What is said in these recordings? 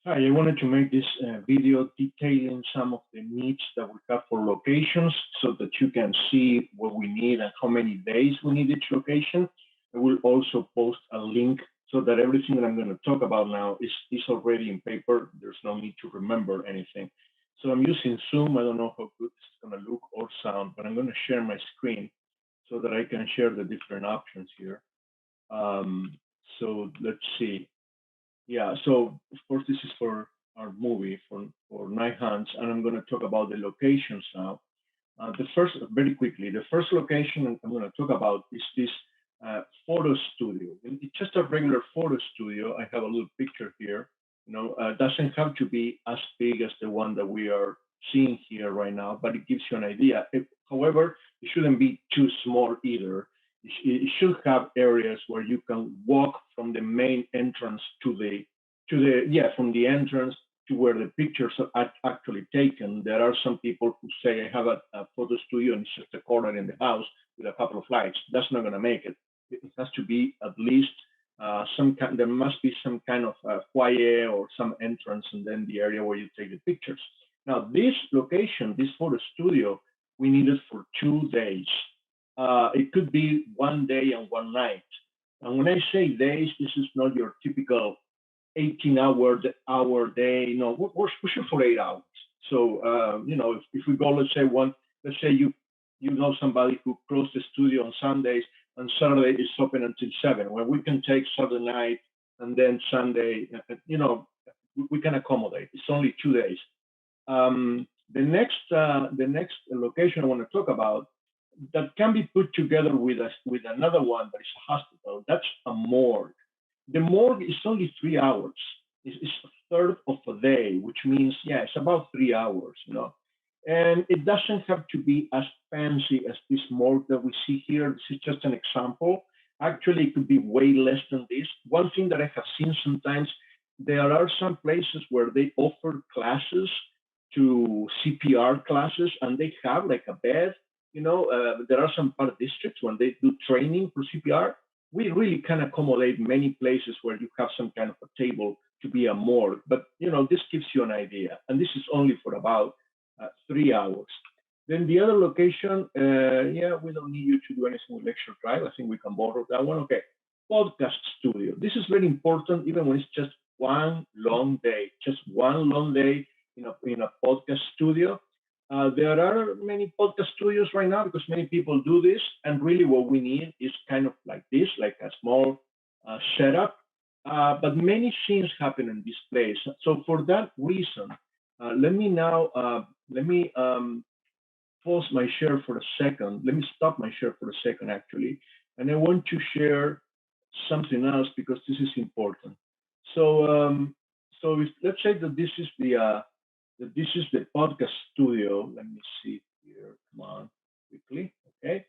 Hi, I wanted to make this video detailing some of the needs that we have for locations so that you can see what we need and how many days we need each location. I will also post a link so that everything that I'm going to talk about now is already in paper. There's no need to remember anything. So I'm using Zoom. I don't know how good this is going to look or sound, but I'm going to share my screen so that I can share the different options here. Um, so let's see. Yeah, so of course this is for our movie for Night Hunts, and I'm going to talk about the locations now. The first, very quickly, the first location I'm going to talk about is this photo studio. It's just a regular photo studio. I have a little picture here. Doesn't have to be as big as the one that we are seeing here right now, but it gives you an idea. However, it shouldn't be too small either. It should have areas where you can walk from the main entrance from the entrance to where the pictures are actually taken. There are some people who say, I have a photo studio and it's just a corner in the house with a couple of lights. That's not going to make it. It has to be at least there must be some kind of foyer or some entrance and then the area where you take the pictures. Now, this location, this photo studio, we need it for 2 days. It could be one day and one night. And when I say days, this is not your typical 18-hour day. No, we're shoot for 8 hours. So if we go, let's say you know somebody who closed the studio on Sundays and Saturday is open until 7. Well, we can take Saturday night and then Sunday. We can accommodate. It's only 2 days. The next location I want to talk about that can be put together with another one that is a hospital. That's a morgue. The morgue is only 3 hours. It's a third of a day, which means, yeah, it's about 3 hours. And it doesn't have to be as fancy as this morgue that we see here. This is just an example. Actually, it could be way less than this. One thing that I have seen sometimes, there are some places where they offer classes to CPR classes, and they have like a bed. There are some part districts when they do training for CPR. We really can accommodate many places where you have some kind of a table to be a morgue. But this gives you an idea, and this is only for about 3 hours. Then the other location, yeah, we don't need you to do anything with Lecture Drive. I think we can borrow that one. Okay, podcast studio. This is very important, even when it's just one long day, in a podcast studio. There are many podcast studios right now because many people do this, and really what we need is kind of like this, like a small setup. But many things happen in this place. So for that reason, let me pause my share for a second. Let me stop my share for a second, actually, and I want to share something else because this is important. So, if, let's say that this is the podcast studio. Let me see here. Come on, quickly. Okay.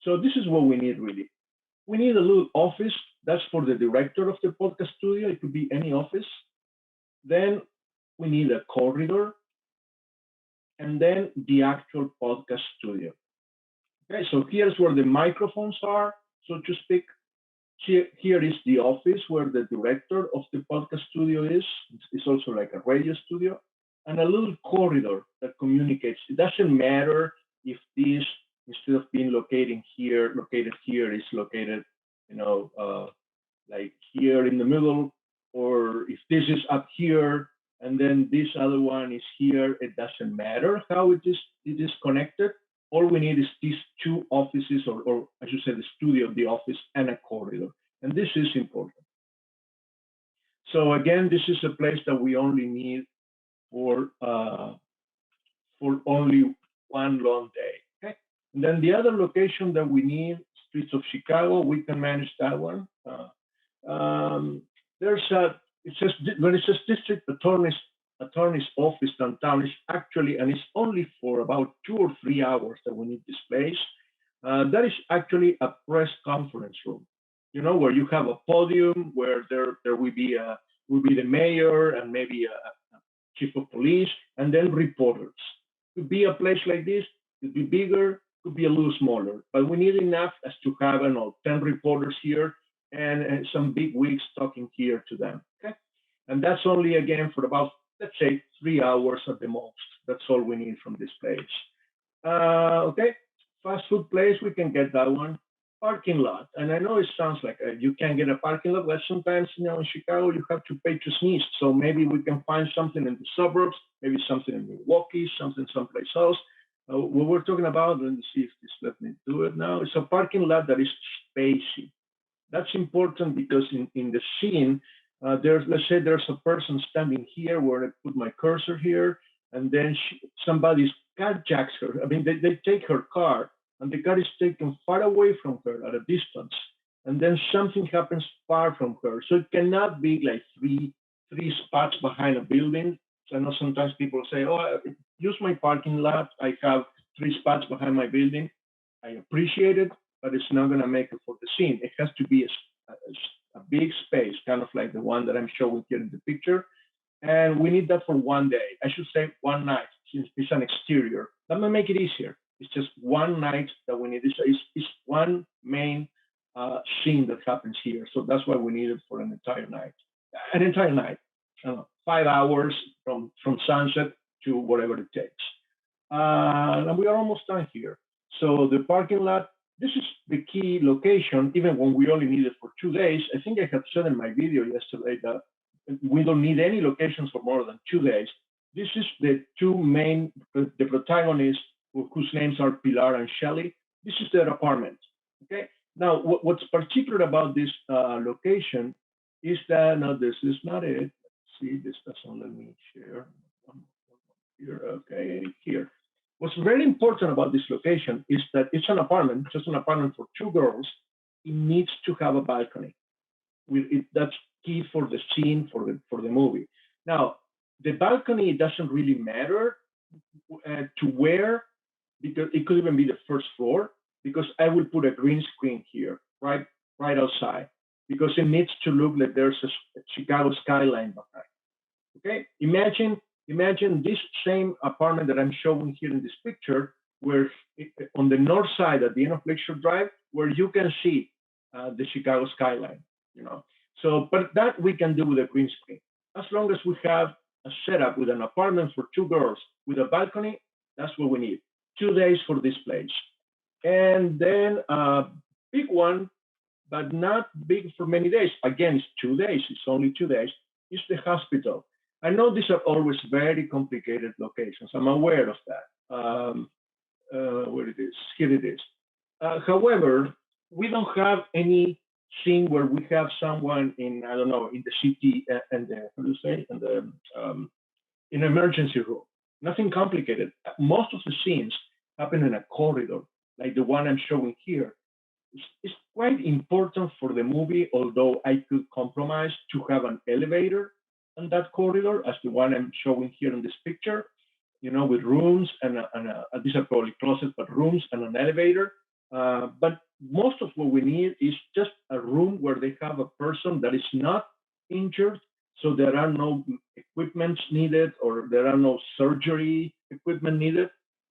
So this is what we need really. We need a little office. That's for the director of the podcast studio. It could be any office. Then we need a corridor, and then the actual podcast studio. Okay. So here's where the microphones are, so to speak. Here is the office where the director of the podcast studio is. It's also like a radio studio, and a little corridor that communicates. It doesn't matter if this, instead of being located here, is located, like here in the middle, or if this is up here and then this other one is here. It doesn't matter how it is connected. All we need is these two offices, or I should say the studio, the office, and a corridor. And this is important. So again, this is a place that we only need for only one long day. Okay. And then the other location that we need, streets of Chicago, we can manage that one. There's a it says when it says district attorney's office downtown, it's actually, and it's only for about 2 or 3 hours that we need this place. That is actually a press conference room, where you have a podium where there will be the mayor and maybe a chief of police, and then reporters. Could be a place like this, could be bigger, could be a little smaller, but we need enough as to have, I don't know, 10 reporters here and some big wigs talking here to them. Okay. And that's only, again, for about, let's say, 3 hours at the most. That's all we need from this place. Okay, fast food place, we can get that one. Parking lot, and I know it sounds like you can't get a parking lot, but sometimes, in Chicago, you have to pay to sneeze. So maybe we can find something in the suburbs, maybe something in Milwaukee, something someplace else. What we're talking about, let me see if this let me do it now. It's a parking lot that is spacey. That's important because in the scene, let's say there's a person standing here where I put my cursor here, and then somebody carjacks her. I mean, they take her car, and the car is taken far away from her at a distance, and then something happens far from her. So it cannot be like three spots behind a building. So I know sometimes people say, "Oh, use my parking lot. I have 3 spots behind my building." I appreciate it, but it's not going to make it for the scene. It has to be a big space, kind of like the one that I'm showing here in the picture. And we need that for one day. I should say one night, since it's an exterior. That might make it easier. It's just one night that we need. It's one main scene that happens here. So that's why we need it for an entire night. An entire night. I don't know, 5 hours from sunset to whatever it takes. And we are almost done here. So the parking lot, this is the key location, even when we only need it for 2 days. I think I had said in my video yesterday that we don't need any locations for more than 2 days. This is the two main, the protagonists whose names are Pilar and Shelley. This is their apartment. Okay. Now, what's particular about this location is that, no, this is not it. Let's see, this doesn't let me share. Here, okay, here. What's very important about this location is that it's an apartment, just an apartment for 2 girls. It needs to have a balcony. That's key for the scene, for the movie. Now, the balcony doesn't really matter to where, because it could even be the first floor, because I will put a green screen here, right outside, because it needs to look like there's a Chicago skyline behind. Okay, imagine this same apartment that I'm showing here in this picture, where on the north side at the end of Lakeshore Drive, where you can see the Chicago skyline. So, but that we can do with a green screen, as long as we have a setup with an apartment for 2 girls with a balcony. That's what we need. 2 days for this place, and then a big one, but not big for many days. Again, it's 2 days. It's only 2 days. It's the hospital. I know these are always very complicated locations. I'm aware of that. Where it is? Here it is. However, we don't have any scene where we have someone in, I don't know, in the city and the, how do you say, and the in emergency room. Nothing complicated. Most of the scenes happen in a corridor, like the one I'm showing here. It's quite important for the movie, although I could compromise to have an elevator in that corridor, as the one I'm showing here in this picture, with rooms and these are probably closets, but rooms and an elevator. But most of what we need is just a room where they have a person that is not injured, so there are no equipment needed or there are no surgery equipment needed,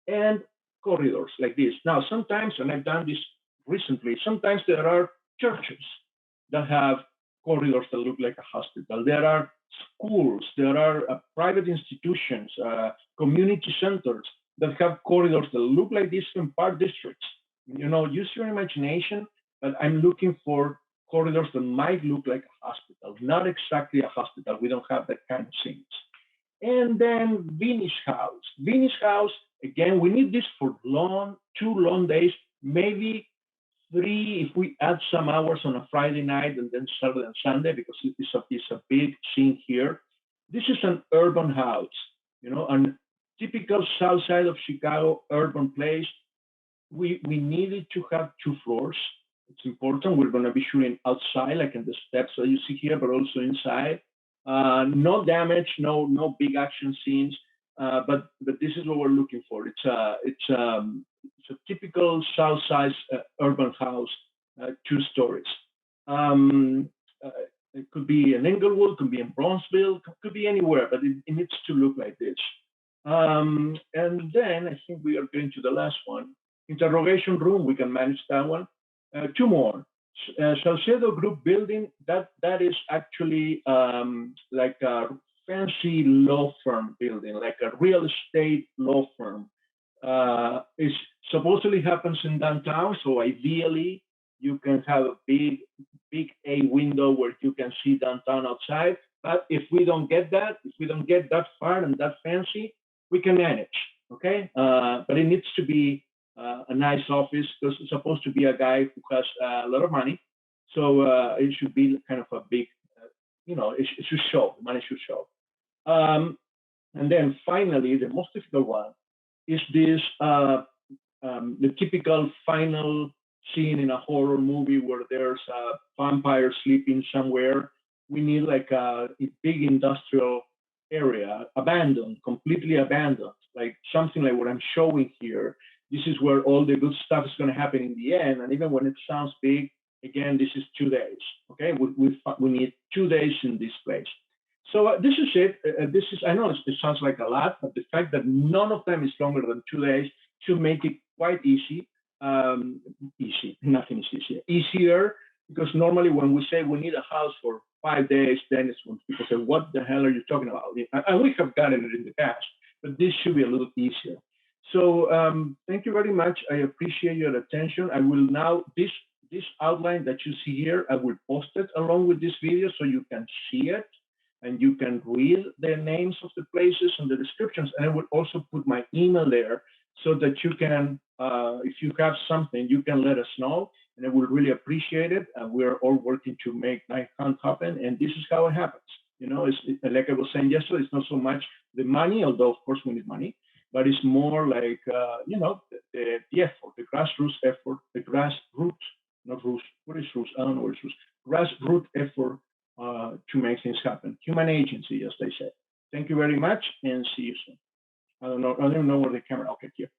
and corridors like this. Now, sometimes, and I've done this recently, sometimes there are churches that have corridors that look like a hospital. There are schools, there are private institutions, community centers that have corridors that look like this in park districts. Use your imagination, but I'm looking for corridors that might look like a hospital, not exactly a hospital. We don't have that kind of scenes. And then Venice House. Venice House, again, we need this for 2 long days, maybe 3 if we add some hours on a Friday night and then Saturday and Sunday, because it's a big scene here. This is an urban house, a typical south side of Chicago urban place. We needed to have 2 floors. It's important. We're going to be shooting outside, like in the steps that you see here, but also inside. No damage, no big action scenes, but this is what we're looking for. It's a typical south side urban house, 2 stories. It could be in Inglewood, could be in Bronzeville, could be anywhere, but it needs to look like this. And then I think we are getting to the last one. Interrogation room, we can manage that one. 2 more. Salcedo Group building, that is actually like a fancy law firm building, like a real estate law firm. It supposedly happens in downtown, so ideally you can have a big A window where you can see downtown outside. But if we don't get that, if we don't get that far and that fancy, we can manage. Okay, but it needs to be a nice office because it's supposed to be a guy who has a lot of money. So it should be kind of a big, it should show. The money should show. And then finally, the most difficult one is this the typical final scene in a horror movie where there's a vampire sleeping somewhere. We need like a big industrial area, abandoned, completely abandoned, like something like what I'm showing here. This is where all the good stuff is going to happen in the end. And even when it sounds big, again, this is 2 days. Okay, we need 2 days in this place. So this is it. This is, I know it sounds like a lot, but the fact that none of them is longer than 2 days should make it quite easy. Easy, nothing is easier. Easier because normally when we say we need a house for 5 days, then it's when people say, "What the hell are you talking about?" And we have gotten it in the past, but this should be a little easier. So thank you very much. I appreciate your attention. I will now this outline that you see here, I will post it along with this video so you can see it and you can read the names of the places and the descriptions. And I will also put my email there so that you can, if you have something, you can let us know. And I will really appreciate it. And we're all working to make Night Hunt happen. And this is how it happens. It's like I was saying yesterday, it's not so much the money, although of course we need money, but it's more like, the effort, the grassroots effort, the grassroots, not roots, what is roots? I don't know what is roots. Grassroots effort to make things happen. Human agency, as they say. Thank you very much and see you soon. I don't know where the camera, okay, here.